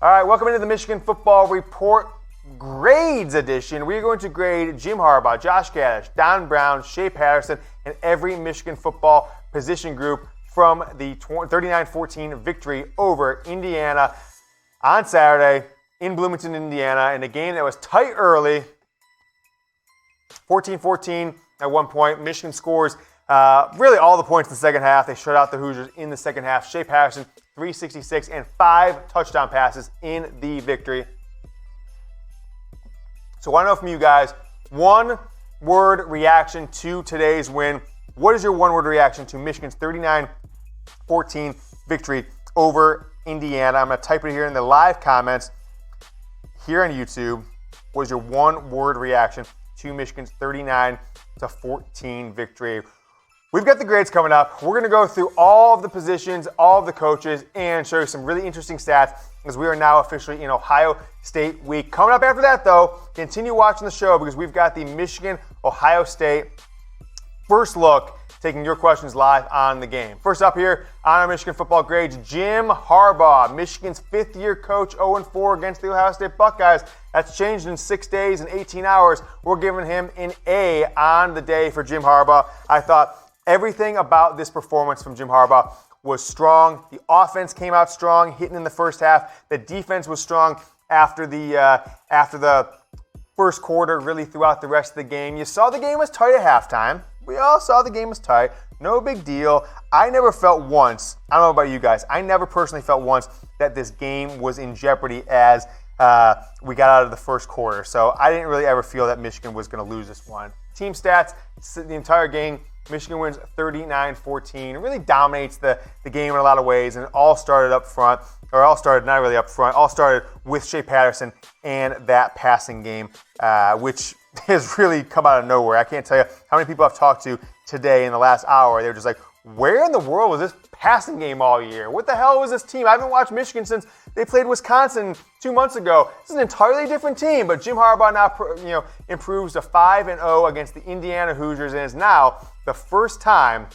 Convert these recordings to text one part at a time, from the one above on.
All right, welcome into the Michigan Football Report Grades Edition. We're going to grade Jim Harbaugh, Josh Gattis, Don Brown, Shea Patterson, and every Michigan football position group from the 39-14 victory over Indiana on Saturday in Bloomington, Indiana, in a game that was tight early, 14-14 at one point. Michigan scores really all the points in the second half. They shut out the Hoosiers in the second half. Shea Patterson, 366 and 5 touchdown passes in the victory. So I want to know from you guys, one-word reaction to today's win. What is your one-word reaction to Michigan's 39-14 victory over Indiana? I'm going to type it here in the live comments here on YouTube. What is your one-word reaction to Michigan's 39-14 victory? We've got the grades coming up. We're going to go through all of the positions, all of the coaches, and show you some really interesting stats as we are now officially in Ohio State week. Coming up after that, though, continue watching the show because we've got the Michigan-Ohio State first look, taking your questions live on the game. First up here on our Michigan football grades, Jim Harbaugh, Michigan's fifth-year coach, 0-4 against the Ohio State Buckeyes. That's changed in 6 days and 18 hours. We're giving him an A on the day for Jim Harbaugh. I thought everything about this performance from Jim Harbaugh was strong. The offense came out strong, hitting in the first half. The defense was strong after the first quarter, really throughout the rest of the game. You saw the game was tight at halftime. We all saw the game was tight. No big deal. I never felt once, I don't know about you guys, I never personally felt once that this game was in jeopardy as we got out of the first quarter. So I didn't really ever feel that Michigan was going to lose this one. Team stats, the entire game, Michigan wins 39-14. It really dominates the game in a lot of ways, and it all started up front, or all started not really up front, all started with Shea Patterson and that passing game, which has really come out of nowhere. I can't tell you how many people I've talked to today in the last hour. They were just like, where in the world was this passing game all year? What the hell was this team? I haven't watched Michigan since they played Wisconsin 2 months ago. This is an entirely different team, but Jim Harbaugh now improves to 5-0 against the Indiana Hoosiers and is now the first time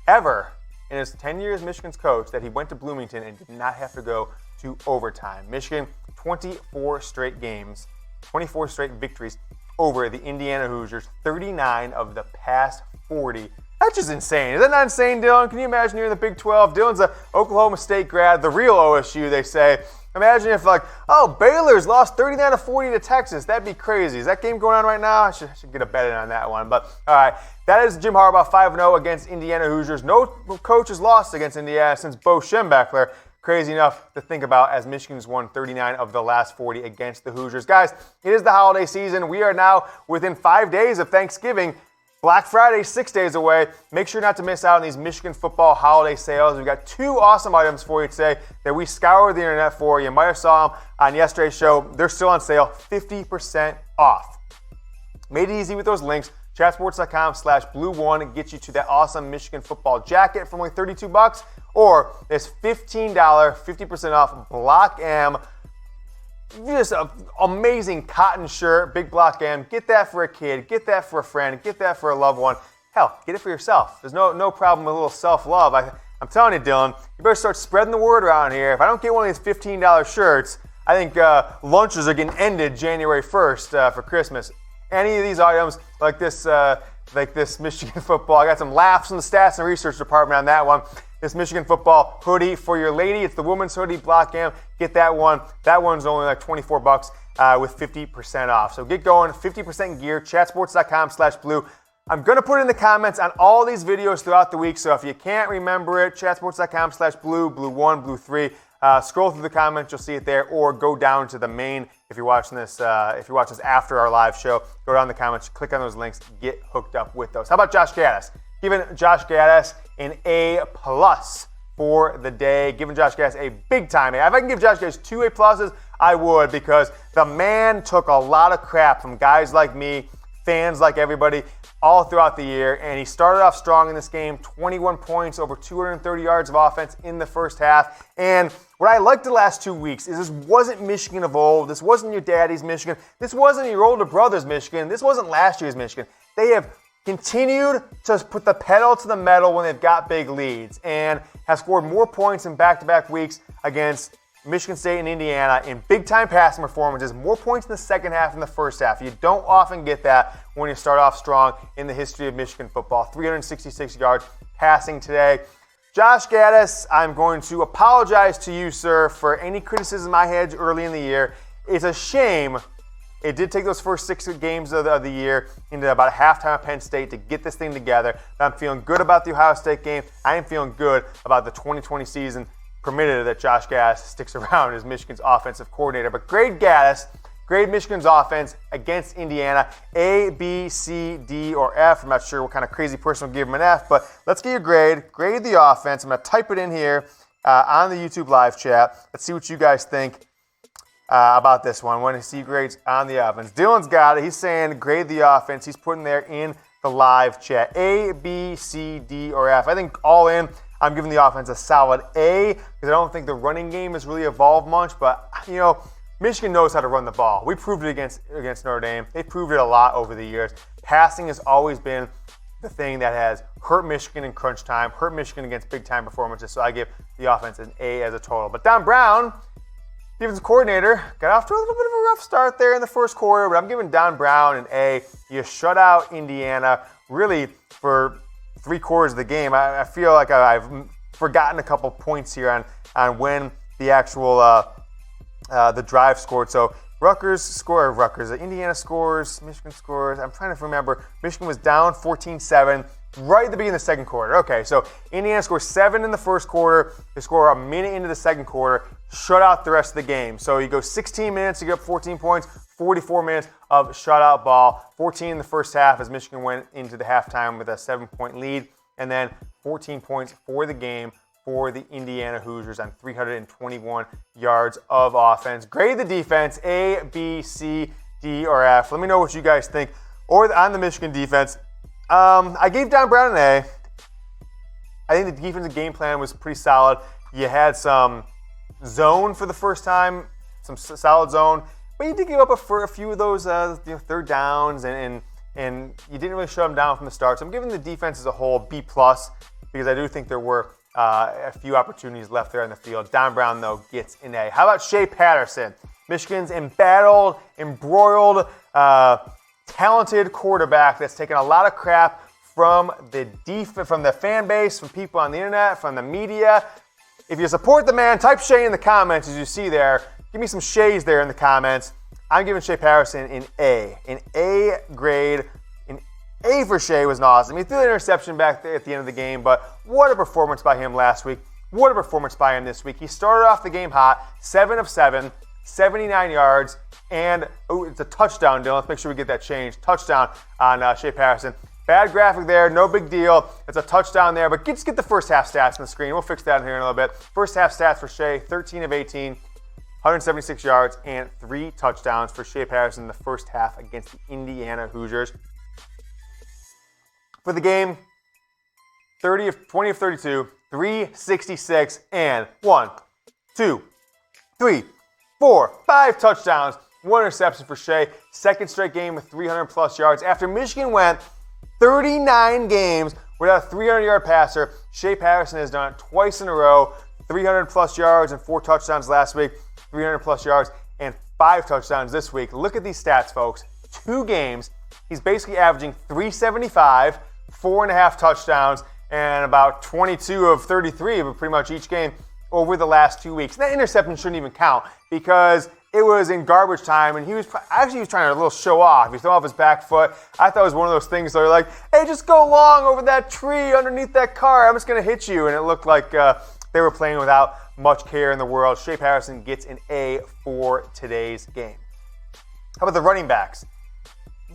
ever in his 10 years Michigan's coach that he went to Bloomington and did not have to go to overtime. Michigan, 24 straight games, 24 straight victories over the Indiana Hoosiers, 39 of the past 40. That's just insane. Is that not insane, Dylan? Can you imagine you're in the Big 12? Dylan's an Oklahoma State grad, the real OSU, they say. Imagine if, Baylor's lost 39-40 to Texas. That'd be crazy. Is that game going on right now? I should get a bet in on that one. But, all right, that is Jim Harbaugh 5-0 against Indiana Hoosiers. No coach has lost against Indiana since Bo Schembechler. Crazy enough to think about as Michigan's won 39 of the last 40 against the Hoosiers. Guys, it is the holiday season. We are now within 5 days of Thanksgiving. Black Friday, 6 days away. Make sure not to miss out on these Michigan football holiday sales. We've got 2 awesome items for you today that we scoured the internet for. You might have saw them on yesterday's show. They're still on sale, 50% off. Made it easy with those links. Chatsports.com/blue1 gets you to that awesome Michigan football jacket for only $32, or this $15, 50% off Block M. Just an amazing cotton shirt, big Block M. Get that for a kid, get that for a friend, get that for a loved one. Hell, get it for yourself. There's no problem with a little self-love. I'm telling you, Dylan, you better start spreading the word around here. If I don't get one of these $15 shirts, I think lunches are getting ended January 1st for Christmas. Any of these items, like this Michigan football, I got some laughs in the stats and research department on that one. This Michigan football hoodie for your lady. It's the women's hoodie, Block M. Get that one. That one's only like $24 with 50% off. So get going. 50% gear. Chatsports.com/blue. I'm going to put it in the comments on all these videos throughout the week. So if you can't remember it, chatsports.com/blue, blue1, blue3. Scroll through the comments, you'll see it there, or go down to the main if you're watching this. If you watch this after our live show, go down in the comments, click on those links, get hooked up with those. How about Josh Gattis? Giving Josh Gattis an A+ for the day. Giving Josh Gattis a big time A. If I can give Josh Gattis 2 A+, I would, because the man took a lot of crap from guys like me, fans like everybody, all throughout the year, and he started off strong in this game, 21 points, over 230 yards of offense in the first half. And what I liked the last 2 weeks is this wasn't Michigan of old. This wasn't your daddy's Michigan. This wasn't your older brother's Michigan. This wasn't last year's Michigan. They have continued to put the pedal to the metal when they've got big leads and have scored more points in back-to-back weeks against Michigan State and Indiana in big-time passing performances, more points in the second half than the first half. You don't often get that when you start off strong in the history of Michigan football. 366 yards passing today. Josh Gattis, I'm going to apologize to you, sir, for any criticism I had early in the year. It's a shame it did take those first 6 games of the year into about halftime at Penn State to get this thing together. But I'm feeling good about the Ohio State game. I am feeling good about the 2020 season, permitted that Josh Gattis sticks around as Michigan's offensive coordinator. But grade Gattis, grade Michigan's offense against Indiana, A, B, C, D, or F. I'm not sure what kind of crazy person will give him an F, but let's get your grade. Grade the offense. I'm going to type it in here on the YouTube live chat. Let's see what you guys think about this one. I want to see grades on the offense. Dylan's got it. He's saying grade the offense. He's putting there in the live chat. A, B, C, D, or F. I think all in, I'm giving the offense a solid A because I don't think the running game has really evolved much. But, Michigan knows how to run the ball. We proved it against Notre Dame. They proved it a lot over the years. Passing has always been the thing that has hurt Michigan in crunch time, hurt Michigan against big-time performances. So I give the offense an A as a total. But Don Brown, defensive coordinator, got off to a little bit of a rough start there in the first quarter, but I'm giving Don Brown an A. You shut out Indiana really for 3 quarters of the game. I feel like I've forgotten a couple points here on when the actual the drive scored. So Indiana scores, Michigan scores. I'm trying to remember. Michigan was down 14-7 right at the beginning of the second quarter. Okay, so Indiana scores 7 in the first quarter. They score a minute into the second quarter, shut out the rest of the game. So you go 16 minutes to get up 14 points, 44 minutes of shutout ball, 14 in the first half as Michigan went into the halftime with a 7-point lead, and then 14 points for the game for the Indiana Hoosiers on 321 yards of offense. Grade the defense, A, B, C, D, or F. Let me know what you guys think. Or on the Michigan defense, I gave Don Brown an A. I think the defensive game plan was pretty solid. You had some zone for the first time, some solid zone, but you did give up a few of those third downs, and you didn't really shut them down from the start. So I'm giving the defense as a whole B+, because I do think there were a few opportunities left there on the field. Don Brown, though, gets an A. How about Shea Patterson? Michigan's embroiled, talented quarterback that's taken a lot of crap from the fan base, from people on the internet, from the media. If you support the man, type Shea in the comments as you see there. Give me some Shays there in the comments. I'm giving Shea Patterson an A. An A grade. An A for Shea was awesome. He threw the interception back there at the end of the game, but what a performance by him last week. What a performance by him this week. He started off the game hot, 7 of 7, 79 yards, and it's a touchdown, Dylan. Let's make sure we get that changed. Touchdown on Shea Patterson. Bad graphic there, no big deal. It's a touchdown there, but just get the first half stats on the screen. We'll fix that in here in a little bit. First half stats for Shea, 13 of 18, 176 yards, and 3 touchdowns for Shea Patterson in the first half against the Indiana Hoosiers. For the game, 20 of 32, 366, and 1, 2, 3, 4, 5 touchdowns, 1 interception for Shea. Second straight game with 300-plus yards. After Michigan went 39 games without a 300-yard passer, Shea Patterson has done it twice in a row. 300-plus yards and 4 touchdowns last week. 300-plus yards and 5 touchdowns this week. Look at these stats, folks. 2 games, he's basically averaging 375, 4.5 touchdowns, and about 22 of 33 of pretty much each game over the last 2 weeks. That interception shouldn't even count because it was in garbage time, and he was trying to a little show off. He threw off his back foot. I thought it was one of those things that are like, hey, just go long over that tree underneath that car. I'm just going to hit you. And it looked like they were playing without much care in the world. Shea Patterson gets an A for today's game. How about the running backs?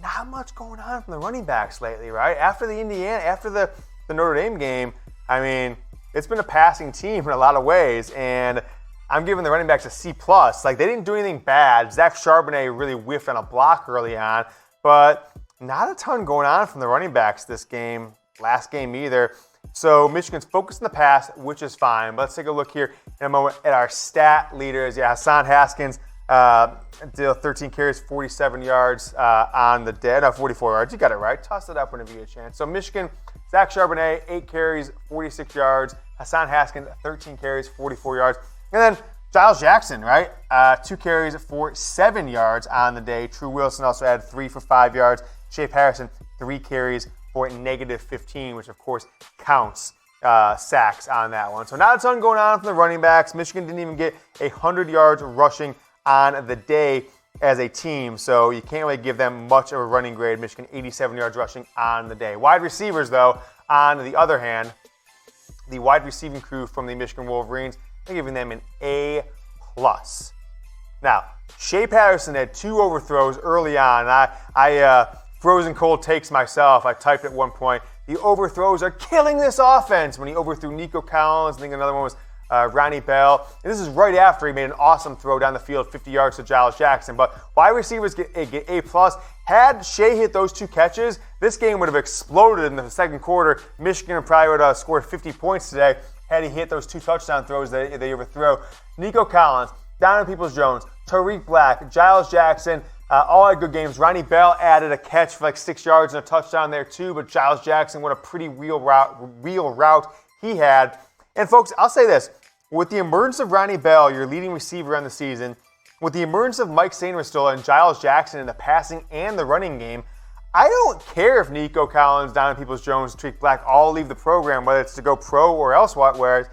Not much going on from the running backs lately, right? After the Notre Dame game, I mean, it's been a passing team in a lot of ways, and I'm giving the running backs a C+. Like, they didn't do anything bad. Zach Charbonnet really whiffed on a block early on, but not a ton going on from the running backs this game, last game either. So Michigan's focused on the pass, which is fine. But let's take a look here in a moment at our stat leaders. Yeah, Hassan Haskins, 13 carries, 47 yards on the day. No, 44 yards. You got it right. Toss it up whenever you get a chance. So Michigan, Zach Charbonnet, 8 carries, 46 yards. Hassan Haskins, 13 carries, 44 yards. And then Giles Jackson, right? 2 carries for 7 yards on the day. True Wilson also had 3 for 5 yards. Shea Patterson, 3 carries for -15, which of course counts sacks on that one. So not a ton going on from the running backs. Michigan didn't even get 100 yards rushing on the day as a team, so you can't really give them much of a running grade. Michigan 87 yards rushing on the day. Wide receivers, though, on the other hand, the wide receiving crew from the Michigan Wolverines, I'm giving them an A+. Now, Shea Patterson had 2 overthrows early on. I frozen cold takes myself. I typed at one point, the overthrows are killing this offense, when he overthrew Nico Collins. I think another one was Ronnie Bell. And this is right after he made an awesome throw down the field, 50 yards to Giles Jackson. But wide receivers get A+. Had Shea hit those 2 catches, this game would have exploded in the second quarter. Michigan probably would have scored 50 points today had he hit those 2 touchdown throws that they overthrow. Nico Collins, Donovan Peoples-Jones, Tariq Black, Giles Jackson, all had good games. Ronnie Bell added a catch for like 6 yards and a touchdown there too, but Giles Jackson, what a pretty real route he had. And folks, I'll say this. With the emergence of Ronnie Bell, your leading receiver on the season, with the emergence of Mike Sainristil and Giles Jackson in the passing and the running game, I don't care if Nico Collins, Donovan Peoples-Jones, Tariq Black all leave the program, whether it's to go pro or elsewhere.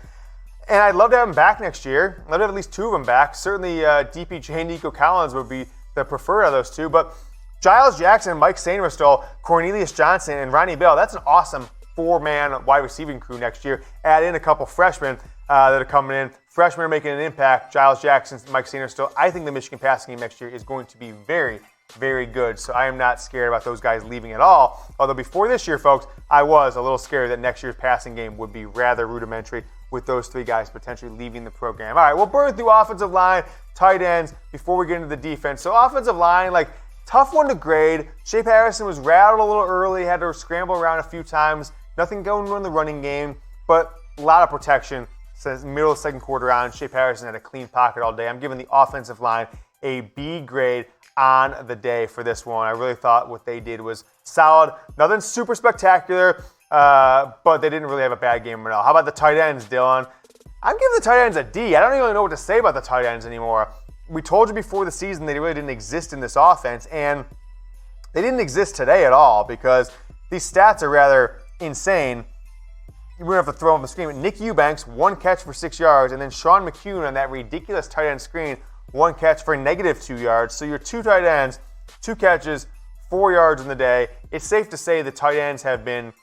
And I'd love to have them back next year. I'd love to have at least 2 of them back. Certainly DPJ Nico Collins would be the preferred of those 2. But Giles Jackson, Mike Sainristil, Cornelius Johnson, and Ronnie Bell, that's an awesome 4-man wide receiving crew next year. Add in a couple freshmen that are coming in. Freshmen are making an impact. Giles Jackson, Mike Sainristil. I think the Michigan passing game next year is going to be very, very good. So I am not scared about those guys leaving at all. Although before this year, folks, I was a little scared that next year's passing game would be rather rudimentary with those 3 guys potentially leaving the program. All right, we'll burn through offensive line, tight ends before we get into the defense. So offensive line, like, tough one to grade. Shea Patterson was rattled a little early, had to scramble around a few times. Nothing going on in the running game, but a lot of protection since middle of the second quarter on. Shea Patterson had a clean pocket all day. I'm giving the offensive line a B grade on the day for this one. I really thought what they did was solid. Nothing super spectacular, but they didn't really have a bad game at all. How about the tight ends, Dylan? I'm giving the tight ends a D. I don't really know what to say about the tight ends anymore. We told you before the season they really didn't exist in this offense, and they didn't exist today at all because these stats are rather insane. We're going to have to throw them the screen. Nick Eubanks, 1 catch for 6 yards, and then Sean McCune on that ridiculous tight end screen, 1 catch for -2 yards. So your 2 tight ends, 2 catches, 4 yards in the day. It's safe to say the tight ends have been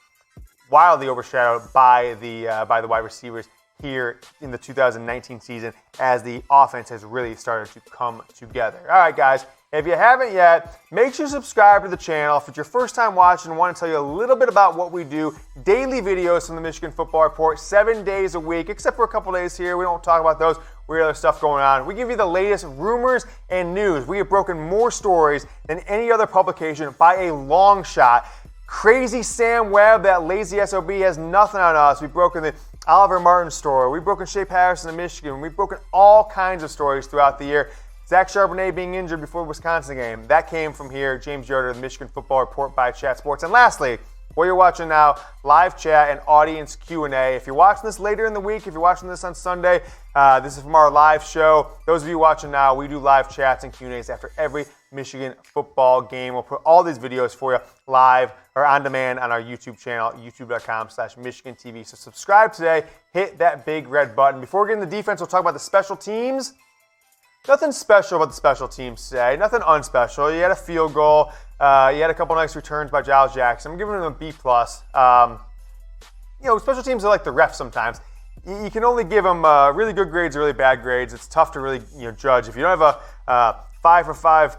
wildly overshadowed by the wide receivers here in the 2019 season as the offense has really started to come together. All right, guys, if you haven't yet, make sure you subscribe to the channel. If it's your first time watching, I want to tell you a little bit about what we do. Daily videos from the Michigan Football Report, 7 days a week, except for a couple days here. We don't talk about those. We have other stuff going on. We give you the latest rumors and news. We have broken more stories than any other publication by a long shot. Crazy Sam Webb, that lazy SOB, has nothing on us. We've broken the Oliver Martin story. We've broken Shea Patterson in Michigan. We've broken all kinds of stories throughout the year. Zach Charbonnet being injured before the Wisconsin game. That came from here. James Yoder, the Michigan Football Report by Chat Sports. And lastly, what you're watching now, live chat and audience Q&A. If you're watching this later in the week, if you're watching this on Sunday, this is from our live show. Those of you watching now, we do live chats and Q&As after every Michigan football game. We'll put all these videos for you live or on demand on our YouTube channel, youtube.com/Michigan TV. So subscribe today. Hit that big red button. Before we get into the defense, we'll talk about the special teams. Nothing special about the special teams today. Nothing unspecial. You had a field goal. You had a couple nice returns by Giles Jackson. I'm giving them a B+. Special teams are like the refs sometimes. You can only give them really good grades or really bad grades. It's tough to really judge. If you don't have a 5 for 5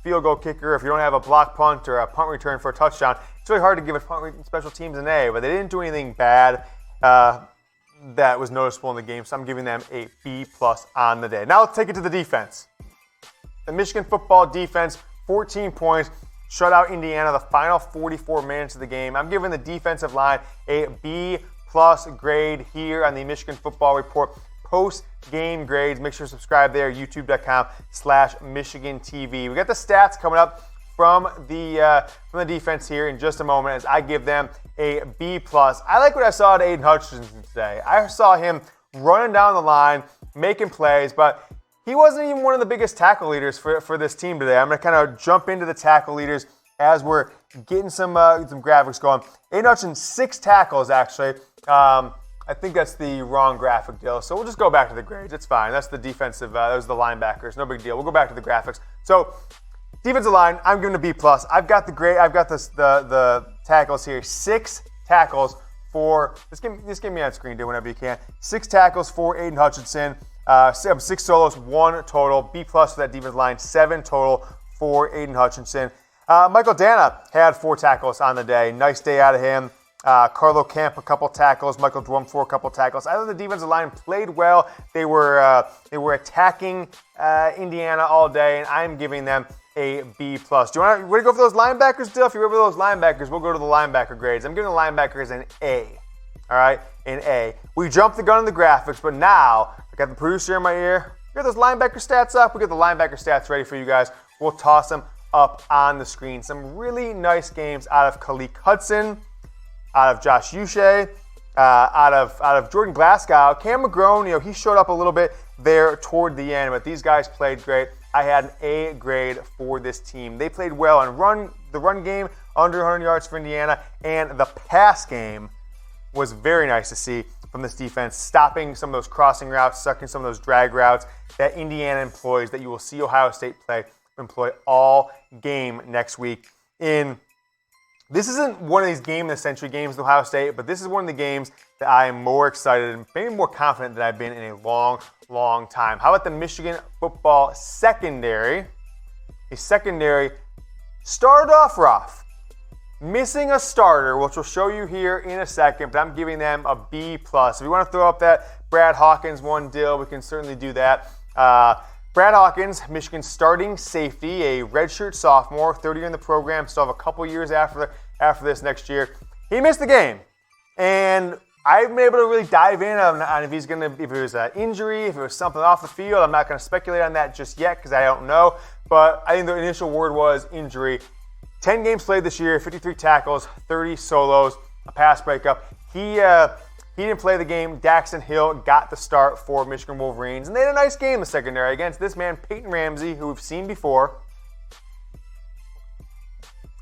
field goal kicker, if you don't have a block punt or a punt return for a touchdown, it's really hard to give a special teams an A. But they didn't do anything bad that was noticeable in the game, so I'm giving them a B+ on the day. Now let's take it to the defense. The Michigan football defense, 14 points, shut out Indiana the final 44 minutes of the game. I'm giving the defensive line a B+ grade here on the Michigan Football Report post-game grades. Make sure to subscribe there, youtube.com/Michigan TV. We got the stats coming up from the defense here in just a moment as I give them a B+. I like what I saw at Aidan Hutchinson today. I saw him running down the line, making plays, but he wasn't even one of the biggest tackle leaders for this team today. I'm going to kind of jump into the tackle leaders as we're getting some graphics going. Aidan Hutchinson, 6 tackles, actually. I think that's the wrong graphic deal, so we'll just go back to the grades. It's fine. That's the defensive. Those are the linebackers. No big deal. We'll go back to the graphics. So, defensive line, I'm giving a B+. I've got the grade. I've got the tackles here. 6 tackles for. Just give me on screen. Do whenever you can. 6 tackles for Aidan Hutchinson. 6 solos, 1 total. B+ for that defensive line. 7 total for Aidan Hutchinson. Michael Dana had 4 tackles on the day. Nice day out of him. Carlo Camp, a couple tackles. Michael Dwumfor, a couple tackles. I thought the defensive line played well. They were attacking Indiana all day, and I'm giving them a B+. Do you want to go for those linebackers, Dill? If you're over those linebackers, we'll go to the linebacker grades. I'm giving the linebackers an A. All right, an A. We jumped the gun in the graphics, but now I got the producer in my ear. We got those linebacker stats up. We got the linebacker stats ready for you guys. We'll toss them up on the screen. Some really nice games out of Khaleke Hudson, out of Josh Uche, out of Jordan Glasgow. Cam McGrone, he showed up a little bit there toward the end, but these guys played great. I had an A grade for this team. They played well and the run game, under 100 yards for Indiana, and the pass game was very nice to see from this defense, stopping some of those crossing routes, sucking some of those drag routes that Indiana employs, that you will see Ohio State employ all game next week. This isn't one of these game of the century games with Ohio State, but this is one of the games that I am more excited and maybe more confident than I've been in a long, long time. How about the Michigan football secondary? A secondary started off rough, missing a starter, which we'll show you here in a second, but I'm giving them a B+. If you want to throw up that Brad Hawkins one, Dill, we can certainly do that. Brad Hawkins, Michigan's starting safety, a redshirt sophomore, 30 year in the program, still have a couple years after this next year. He missed the game, and I haven't been able to really dive in on if it was an injury, if it was something off the field. I'm not going to speculate on that just yet because I don't know, but I think the initial word was injury. 10 games played this year, 53 tackles, 30 solos, a pass breakup. He didn't play the game. Daxton Hill got the start for Michigan Wolverines, and they had a nice game in the secondary against this man, Peyton Ramsey, who we've seen before.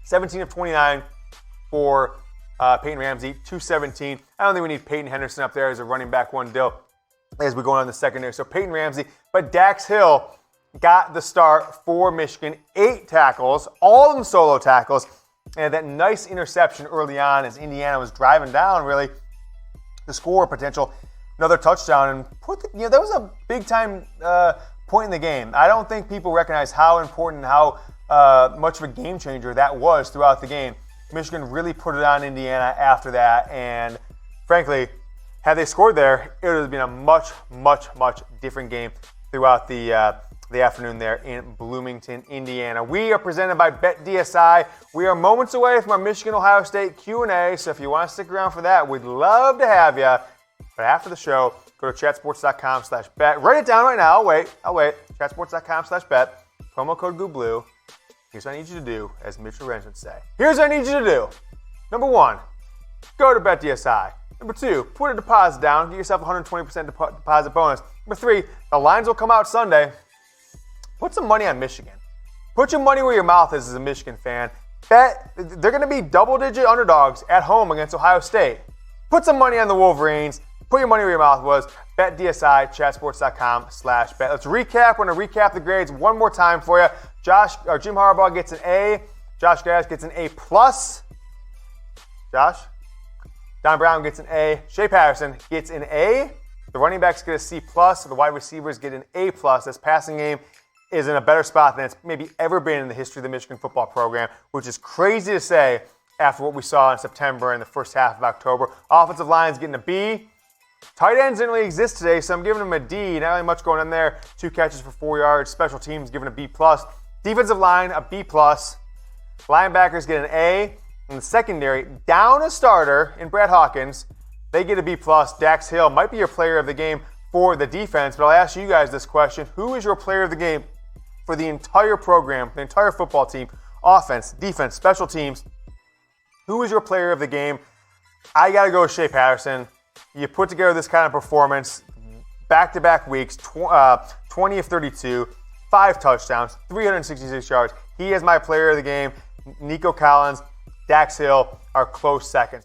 17 of 29 for Peyton Ramsey, 217. I don't think we need Peyton Henderson up there as a running back one, Dill, as we go on the secondary. So Peyton Ramsey, but Dax Hill got the start for Michigan. 8 tackles, all of them solo tackles, and that nice interception early on as Indiana was driving down, really, to score potential another touchdown, and that was a big time point in the game. I don't think people recognize how important, how much of a game changer that was throughout the game. Michigan really put it on Indiana after that, and frankly, had they scored there, it would have been a much, much, much different game throughout the afternoon there in Bloomington, Indiana. We are presented by BetDSI. We are moments away from our Michigan-Ohio State Q&A, so if you want to stick around for that, we'd love to have you. But after the show, go to chatsports.com/bet. Write it down right now. I'll wait. Chatsports.com/bet. Promo code GOOBLUE. Here's what I need you to do, as Mitch Lorenz would say. Here's what I need you to do. Number 1, go to BetDSI. Number 2, put a deposit down. Get yourself a 120% deposit bonus. Number 3, the lines will come out Sunday. Put some money on Michigan. Put your money where your mouth is as a Michigan fan. Bet they're going to be double-digit underdogs at home against Ohio State. Put some money on the Wolverines. Put your money where your mouth was. BetDSI, chatsports.com/bet. Let's recap. We're going to recap the grades one more time for you. Jim Harbaugh gets an A. Josh Gattis gets an A+. Josh? Don Brown gets an A. Shea Patterson gets an A. The running backs get a C+. The wide receivers get an A+. This passing game is in a better spot than it's maybe ever been in the history of the Michigan football program, which is crazy to say after what we saw in September and the first half of October. Offensive line's getting a B. Tight ends didn't really exist today, so I'm giving them a D. Not really much going on there. 2 catches for 4 yards. Special teams given a B+. Defensive line, a B+. Linebackers get an A. And the secondary, down a starter in Brad Hawkins, they get a B+. Dax Hill might be your player of the game for the defense, but I'll ask you guys this question. Who is your player of the game for the entire program, the entire football team, offense, defense, special teams? Who is your player of the game? I got to go with Shea Patterson. You put together this kind of performance, back-to-back weeks, 20 of 32, 5 touchdowns, 366 yards. He is my player of the game. Nico Collins, Dax Hill are close seconds.